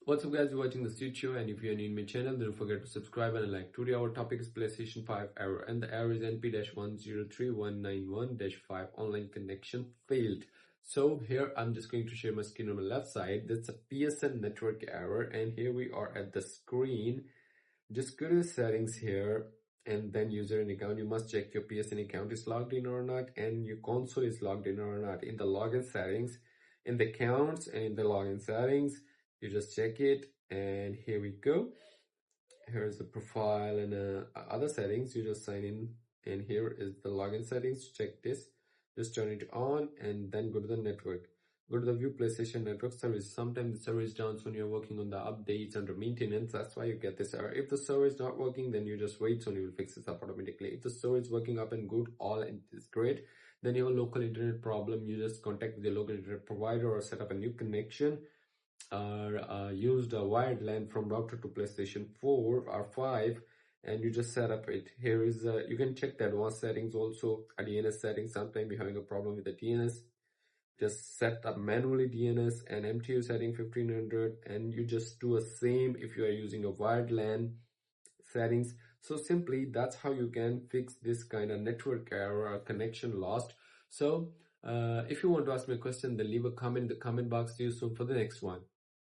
What's up guys, you're watching the Street Show, and if you're new in my channel, don't forget to subscribe and like. Today our topic is PlayStation 5 error, and the error is NP-103191-5 online connection failed. So here I'm just going to share my screen on the left side. That's a PSN network error, and here we are at the screen. Just go to the settings here and then user and account. You must check your PSN account is logged in or not, and your console is logged in or not. In the login settings, in the accounts and in the login settings, you just check it, and here we go. Here's the profile and other settings. You just sign in, and here is the login settings. Check this, just turn it on, and then go to the network. Go to the view PlayStation network service. Sometimes the server is down when you're working on the updates under maintenance. That's why you get this error. If the server is not working, then you just wait, Sony will fix this up automatically. If the server is working up and good, all is great, then your local internet problem, you just contact the local internet provider or set up a new connection, or used a wired LAN from router to PlayStation 4 or 5, and you just set up it. Here is you can check the advanced settings also, a DNS settings. Sometimes you're having a problem with the DNS, just set up manually DNS and MTU setting 1500, and you just do the same if you are using a wired LAN settings. So simply that's how you can fix this kind of network error or connection lost. So if you want to ask me a question, then leave a comment in the comment box. See you soon for the next one.